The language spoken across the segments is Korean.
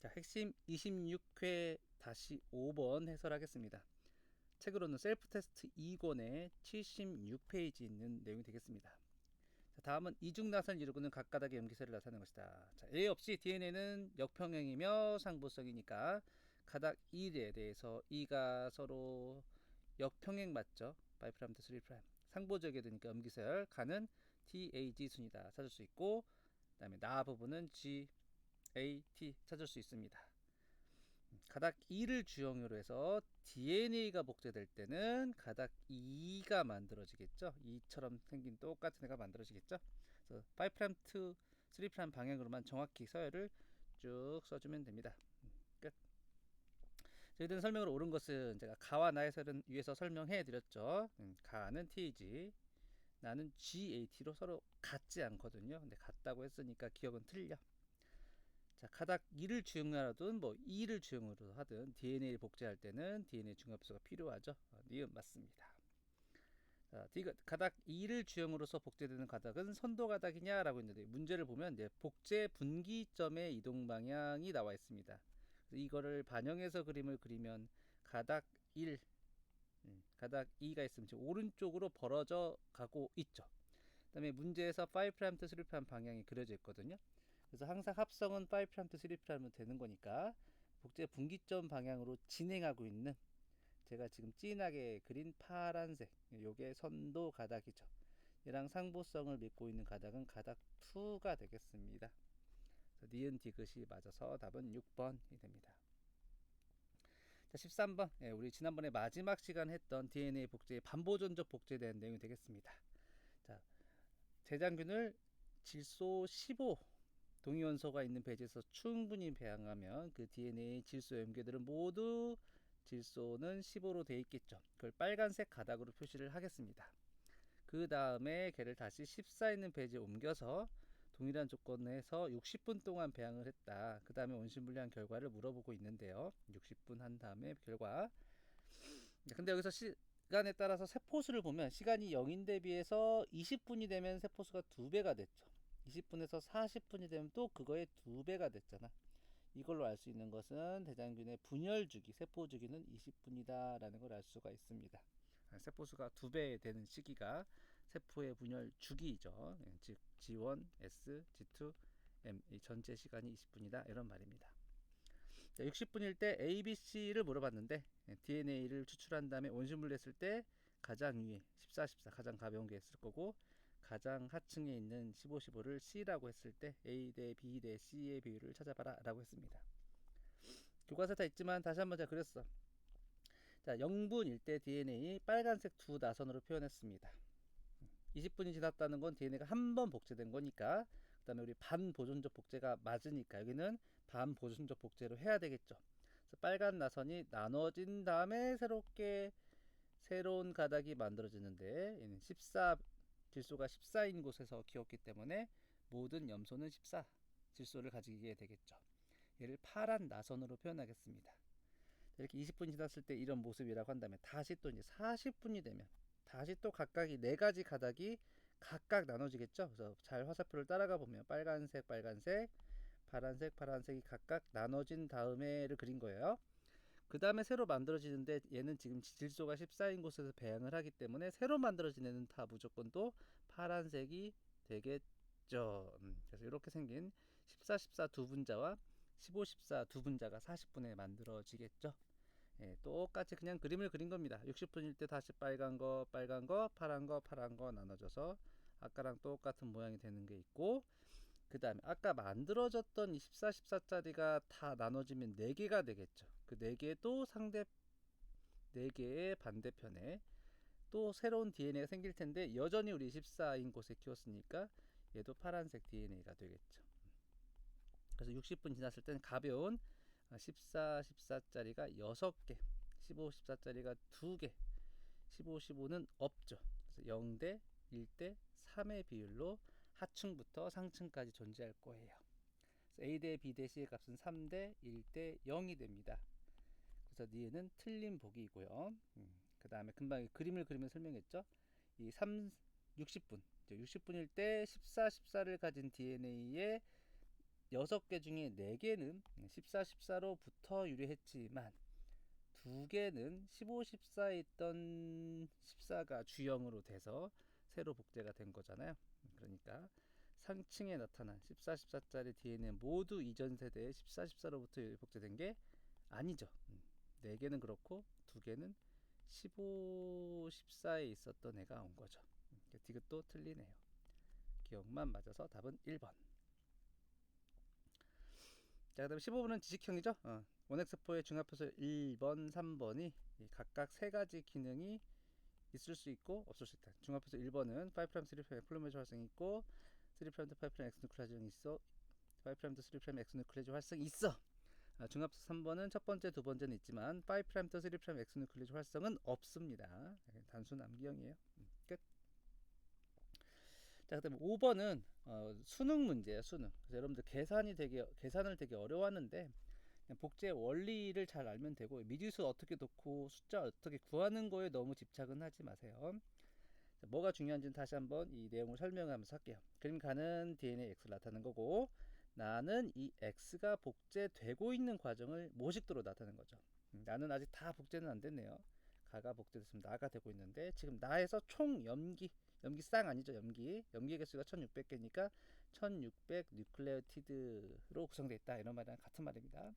자, 핵심 26회 다시 5번 해설하겠습니다. 책으로는 셀프 테스트 2권에 76페이지 있는 내용이 되겠습니다. 자, 다음은 이중나선을 이루고는 각가닥의 염기세를 나타내는 것이다. 자, A 없이 DNA는 역평행이며 상보성이니까 가닥 1에 대해서 E가 서로 역평행 맞죠? 5' to 3'. 상보적이 되니까 염기설 가는 TAG 순이다 찾을 수 있고, 그 다음에 나 부분은 GAT 찾을 수 있습니다. 가닥 2를 주형으로 해서 DNA가 복제될 때는 가닥 2가 만들어지겠죠. 2처럼 생긴 똑같은 애가 만들어지겠죠. 그래서 5' to 3' 방향으로만 정확히 서열을 쭉 써주면 됩니다. 끝. 저희들은 설명으로 옳은 것은 제가 가와 나의 설은 위에서 설명해 드렸죠. 가는 TG, 나는 GAT로 서로 같지 않거든요. 근데 같다고 했으니까 기억은 틀려. 자, 가닥 2를 주형으로 하든 뭐 2를 주형으로 하든 DNA를 복제할 때는 DNA 중합수가 필요하죠. 니은 맞습니다. 자, 가닥 2를 주형으로서 복제되는 가닥은 선도 가닥이냐라고 했는데, 문제를 보면 이제 복제 분기점의 이동 방향이 나와 있습니다. 그래서 이거를 반영해서 그림을 그리면 가닥 1, 가닥 2가 있으면 지금 오른쪽으로 벌어져 가고 있죠. 그다음에 문제에서 5' to 3' 방향이 그려져 있거든요. 그래서 항상 합성은 5' to 3'면 되는 거니까 복제 분기점 방향으로 진행하고 있는, 제가 지금 진하게 그린 파란색, 요게 선도 가닥이죠. 얘랑 상보성을 믿고 있는 가닥은 가닥 2가 되겠습니다. 니은 디귿이 맞아서 답은 6번이 됩니다. 자, 13번. 우리 지난번에 마지막 시간 했던 DNA 복제의 반보존적 복제에 대한 내용이 되겠습니다. 자, 대장균을 질소 15 동위원소가 있는 배지에서 충분히 배양하면 그 DNA 질소 염계들은 모두 질소는 15로 되어 있겠죠. 그걸 빨간색 가닥으로 표시를 하겠습니다. 그 다음에 걔를 다시 14 있는 배지에 옮겨서 동일한 조건에서 60분 동안 배양을 했다. 그 다음에 원심분리한 결과를 물어보고 있는데요. 60분 한 다음에 결과. 근데 여기서 시간에 따라서 세포수를 보면 시간이 0인데 비해서 20분이 되면 세포수가 2배가 됐죠. 20분에서 40분이 되면 또 그거의 2배가 됐잖아. 이걸로 알 수 있는 것은 대장균의 분열 주기, 세포 주기는 20분이다 라는 걸 알 수가 있습니다. 세포수가 2배 되는 시기가 세포의 분열 주기이죠. 즉 G1, S, G2, M, 이 전체 시간이 20분이다 이런 말입니다. 자, 60분일 때 A, B, C를 물어봤는데 DNA를 추출한 다음에 원심분리했을 때 가장 위에 14, 14 가장 가벼운 게 있을 거고, 가장 하층에 있는 15, 15를 C라고 했을 때 A 대 B 대 C의 비율을 찾아봐라 라고 했습니다. 교과서 다 있지만 다시 한번 제가 그렸어. 자, 0분일 때 DNA 빨간색 두 나선으로 표현했습니다. 20분이 지났다는 건 DNA가 한 번 복제된 거니까, 그 다음에 우리 반보존적 복제가 맞으니까 여기는 반보존적 복제로 해야 되겠죠. 그래서 빨간 나선이 나눠진 다음에 새롭게 새로운 가닥이 만들어지는데, 얘는 14, 질소가 14인 곳에서 키웠기 때문에 모든 염소는 14 질소를 가지게 되겠죠. 얘를 파란 나선으로 표현하겠습니다. 이렇게 20분이 지났을 때 이런 모습이라고 한다면, 다시 또 이제 40분이 되면 다시 또 각각이 4가지 가닥이 각각 나눠지겠죠. 그래서 잘 화살표를 따라가 보면 빨간색, 빨간색, 파란색, 파란색이 각각 나눠진 다음에를 그린 거예요. 그 다음에 새로 만들어지는데 얘는 지금 질소가 14인 곳에서 배양을 하기 때문에 새로 만들어진 애는 다 무조건 또 파란색이 되겠죠. 그래서 이렇게 생긴 14, 14 두 분자와 15, 14 두 분자가 40분에 만들어지겠죠. 똑같이 그냥 그림을 그린 겁니다. 60분일 때 다시 빨간 거, 파란 거, 파란 거 나눠져서 아까랑 똑같은 모양이 되는 게 있고, 그 다음에 아까 만들어졌던 24, 14짜리가 다 나눠지면 4개가 되겠죠. 그 4개도 4개의 반대편에 또 새로운 DNA가 생길 텐데, 여전히 우리 14인 곳에 키웠으니까 얘도 파란색 DNA가 되겠죠. 그래서 60분 지났을 때는 가벼운 14, 14짜리가 6개, 15, 14짜리가 2개, 15, 15는 없죠. 그래서 0대 1대 3의 비율로 하층부터 상층까지 존재할 거예요. 그래서 A 대 B 대 C의 값은 3대 1대 0이 됩니다. 그래서 니은은 틀린 보기이고요. 그 다음에 금방 그림을 그리면 설명했죠. 이 60분, 60분일 때 14, 14를 가진 DNA의 6개 중에 4개는 14, 14로부터 유래했지만 2개는 15, 14에 있던 14가 주형으로 돼서 새로 복제가 된 거잖아요. 그러니까 상층에 나타난 14, 14짜리 DNA는 모두 이전 세대의 14, 14로부터 복제된 게 아니죠. 4개는 그렇고 2개는 15, 14에 있었던 애가 온 거죠. 디귿도 틀리네요. 기억만 맞아서 답은 1번. 자, 그 다음에 15번은 지식형이죠. 원엑스포의 중합표소 1번, 3번이 각각 3가지 기능이 있을 수 있고 없을 수 있다. 중합표소 1번은 5', 3' 폴리메리즈 활성이 있고 3', 5' X 누클레이즈는 있어. 5', 3' X 누클레이즈 활성이 있어. 중합표소 3번은 첫 번째, 두 번째는 있지만 5', 3' X 누클레이즈 활성은 없습니다. 단순 암기형이에요. 끝. 자, 그다음에 5번은 수능 문제예요. 수능. 그래서 여러분들 계산을 되게 어려워하는데 그냥 복제의 원리를 잘 알면 되고 미지수 어떻게 넣고 숫자 어떻게 구하는 거에 너무 집착은 하지 마세요. 자, 뭐가 중요한지는 다시 한번 이 내용을 설명하면서 할게요. 그림 가는 DNA X를 나타내는 거고 나는 이 X가 복제되고 있는 과정을 모식도로 나타내는 거죠. 나는 아직 다 복제는 안 됐네요. 가가 복제됐으면 나가 되고 있는데 지금 나에서 총 염기쌍 아니죠. 염기 개수가 1600개니까 1600 뉴클레오티드로 구성되어 있다. 이런 말이랑 같은 말입니다.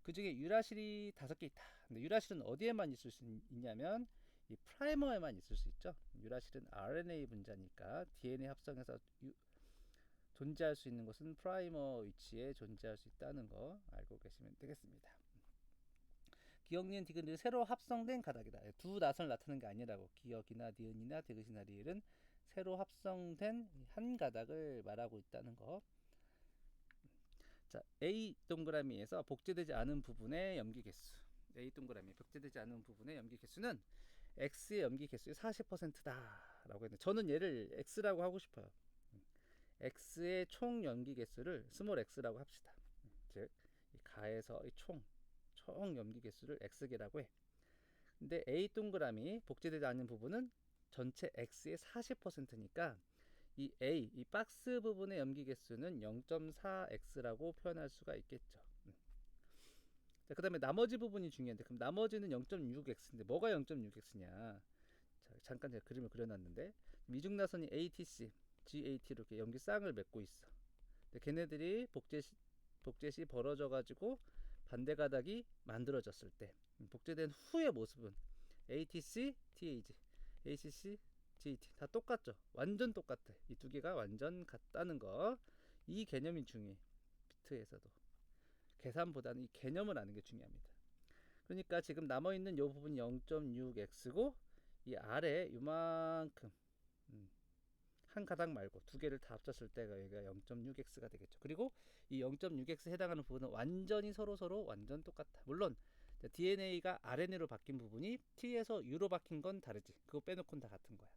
그 중에 유라실이 5개 있다. 근데 유라실은 어디에만 있을 수 있냐면 이 프라이머에만 있을 수 있죠. 유라실은 RNA 분자니까 DNA 합성해서 존재할 수 있는 것은 프라이머 위치에 존재할 수 있다는 거 알고 계시면 되겠습니다. 기억니은 디귿은 새로 합성된 가닥이다. 두 낫을 나타내는 게 아니라고. 기억이나 니은이나 디귿이나 리을은 새로 합성된 한 가닥을 말하고 있다는 거. 자, A 동그라미에서 복제되지 않은 부분의 염기 개수. A 동그라미 복제되지 않은 부분의 염기 개수는 X의 염기 개수의 40%다 라고 했는데 저는 얘를 X라고 하고 싶어요. X의 총 염기 개수를 스몰 x라고 합시다. 즉, 이 가에서 이 총 염기 개수를 x개라고 해. 근데 A 동그라미 복제되지 않은 부분은 전체 x의 40%니까 이 A, 이 박스 부분의 염기 개수는 0.4x라고 표현할 수가 있겠죠. 자, 그 다음에 나머지 부분이 중요한데 그럼 나머지는 0.6x인데 뭐가 0.6x냐. 자, 잠깐 제가 그림을 그려놨는데 미중나선이 ATC, GAT로 이렇게 염기쌍을 맺고 있어. 근데 걔네들이 복제 시 벌어져 가지고 반대 가닥이 만들어졌을 때 복제된 후의 모습은 ATC, TAG, ACC, GAT 다 똑같죠. 완전 똑같아. 이 두 개가 완전 같다는 거. 이 개념이 중요해. 비트에서도. 계산보다는 이 개념을 아는 게 중요합니다. 그러니까 지금 남아있는 이 부분이 0.6x고 이 아래 이만큼 한 가닥 말고 두 개를 다 합쳤을 때가 여기가 0.6x가 되겠죠. 그리고 이 0.6x에 해당하는 부분은 완전히 서로 완전 똑같다. 물론 DNA가 RNA로 바뀐 부분이 T에서 U로 바뀐 건 다르지. 그거 빼놓고는 다 같은 거야.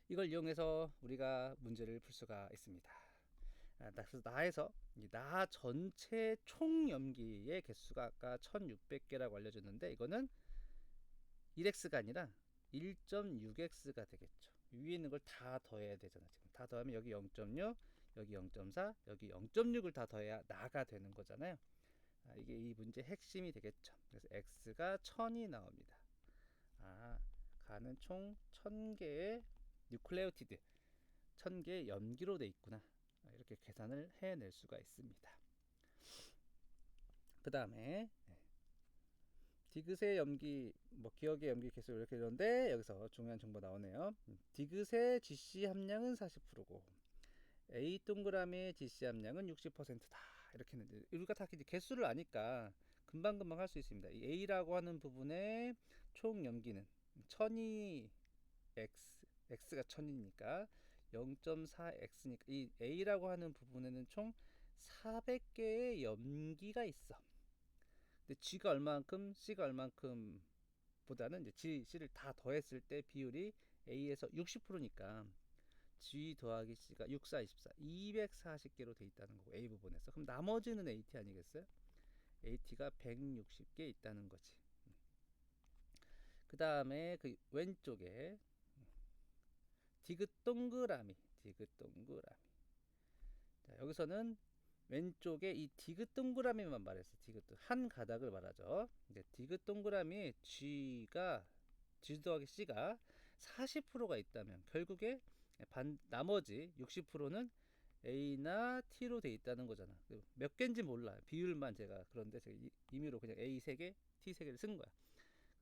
이걸 이용해서 우리가 문제를 풀 수가 있습니다. 그래서 나에서 나 전체 총 염기의 개수가 아까 1600개라고 알려줬는데 이거는 1x가 아니라 1.6x가 되겠죠. 위에 있는 걸 다 더해야 되잖아. 지금 다 더하면 여기 0.6, 여기 0.4, 여기 0.6을 다 더해야 나가 되는 거잖아요. 이게 이 문제 핵심이 되겠죠. 그래서 x가 1000이 나옵니다. 가는 총 1000개의 뉴클레오티드, 1000개의 염기로 돼 있구나. 이렇게 계산을 해낼 수가 있습니다. 그 다음에 디귿의 염기, 기억의 염기 개수 이렇게 되는데 여기서 중요한 정보 나오네요. 디귿의 GC 함량은 40%고 A 동그라미의 GC 함량은 60%다. 이렇게 했는데 우리가 다 개수를 아니까 금방 할 수 있습니다. 이 A라고 하는 부분의 총 염기는 1000이 X가 1000이니까 0.4X니까 이 A라고 하는 부분에는 총 400개의 염기가 있어. 근데 G가 얼만큼, C가 얼만큼 보다는 이제 C를 다 더했을 때 비율이 A에서 60%니까 G 더하기 C가 6, 4, 24, 240개로 돼 있다는 거고 A 부분에서. 그럼 나머지는 AT 아니겠어요? AT가 160개 있다는 거지. 그 다음에 그 왼쪽에 디귿 동그라미. 자, 여기서는 왼쪽에 이 디귿 동그라미만 말했어. 디귿 한 가닥을 말하죠. 이제 디귿 동그라미 G 더하기 C가 40%가 있다면 결국에 나머지 60%는 A나 T로 돼 있다는 거잖아. 몇 개인지 몰라. 비율만 제가 그런데 제가 임의로 그냥 A 3개, T 3개를 쓴 거야.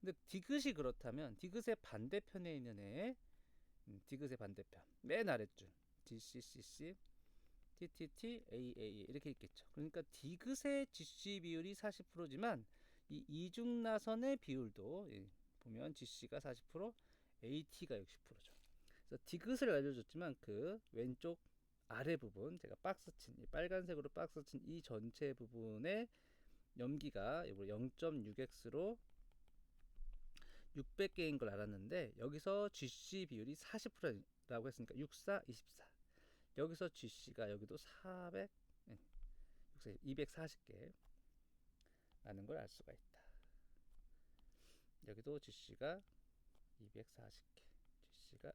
근데 디귿이 그렇다면 디귿의 반대편에 있는 애, 디귿의 반대편 맨 아랫줄 GCCC TTT AA 이렇게 있겠죠. 그러니까 디귿의 GC 비율이 40%지만 이 이중나선의 비율도 보면 GC가 40%, AT가 60%죠. 그래서 디귿을 알려줬지만 그 왼쪽 아래 부분 제가 박스 친 이 빨간색으로 박스 친 이 전체 부분의 염기가 0.6x로 600개인 걸 알았는데 여기서 GC 비율이 40%라고 했으니까 64, 24. 여기서 GC가 여기도 400, 240개 라는 걸 알 수가 있다. 여기도 GC가 240개. GC가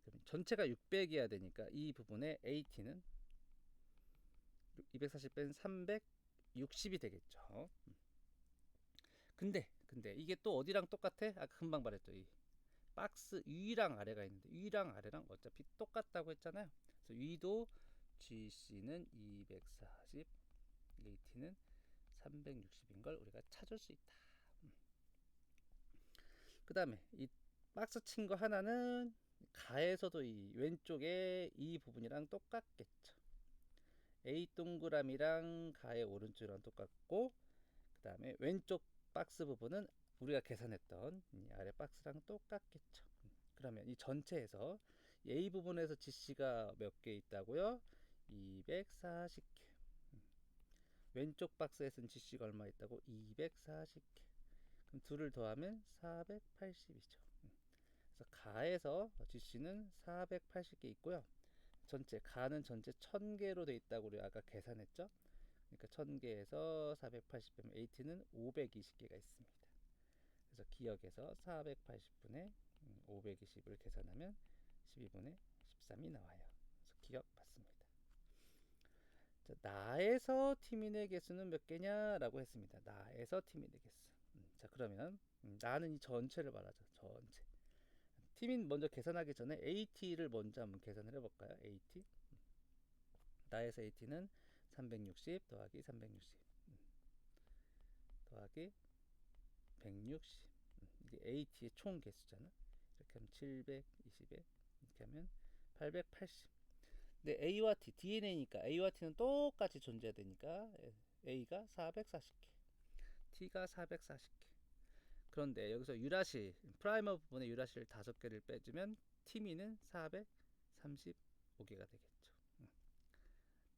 그럼 전체가 600이어야 되니까 이 부분의 AT는 240 뺀 360이 되겠죠. 근데 이게 또 어디랑 똑같아? 아까 금방 말했죠. 이 박스 위랑 아래가 있는데 위랑 아래랑 어차피 똑같다고 했잖아요. 그래서 위도 GC는 240, AT는 360인 걸 우리가 찾을 수 있다. 그 다음에 이 박스 친 거 하나는 가에서도 이 왼쪽에 이 부분이랑 똑같겠죠. A 동그라미랑 가의 오른쪽이랑 똑같고 그 다음에 왼쪽 박스 부분은 우리가 계산했던 이 아래 박스랑 똑같겠죠. 그러면 이 전체에서 A 부분에서 GC가 몇 개 있다고요? 240개. 왼쪽 박스에서는 GC가 얼마 있다고? 240개. 그럼 둘을 더하면 480이죠. 그래서 가에서 GC는 480개 있고요. 가는 전체 1000개로 돼 있다고 우리 아까 계산했죠? 그러니까 1000개에서 480 빼면 AT는 520개가 있습니다. 그래서 기역에서 480분의 520을 계산하면 12분의 13이 나와요. 그래서 기역 맞습니다. 자, 나에서 티민의 개수는 몇 개냐라고 했습니다. 나에서 티민의 개수. 자, 그러면 나는 이 전체를 말하죠. 전체. 티민 먼저 계산하기 전에 AT를 먼저 한번 계산을 해볼까요? AT. 나에서 AT는 360 더하기 360 더하기 160. 이게 AT의 총 개수잖아. 이렇게 하면 720에 이렇게 하면 880. 근데 A와 T, DNA니까 A와 T는 똑같이 존재되니까 A가 440개, T가 440개. 그런데 여기서 유라실, 프라이머 부분의 유라실 5개를 빼주면 T미는 435개가 되겠죠.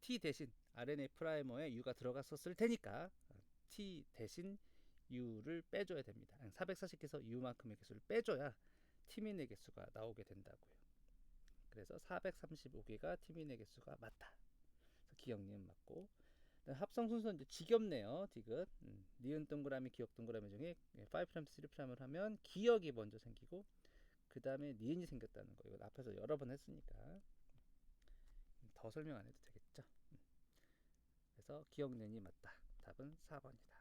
T 대신 RNA 프라이머에 U가 들어갔었을 테니까 T 대신 U를 빼줘야 됩니다. 440개에서 U만큼의 개수를 빼줘야 T민의 개수가 나오게 된다고요. 그래서 435개가 T민의 개수가 맞다. 그래서 기억니은 맞고 합성 순서는 이제 지겹네요. 디귿. 니은 동그라미, 기역 동그라미 중에 5', 3'을 하면 기역이 먼저 생기고 그 다음에 니은이 생겼다는 거. 이건 앞에서 여러 번 했으니까 더 설명 안 해도 되겠죠. 그래서 기역 니은이 맞다. 답은 4번이다.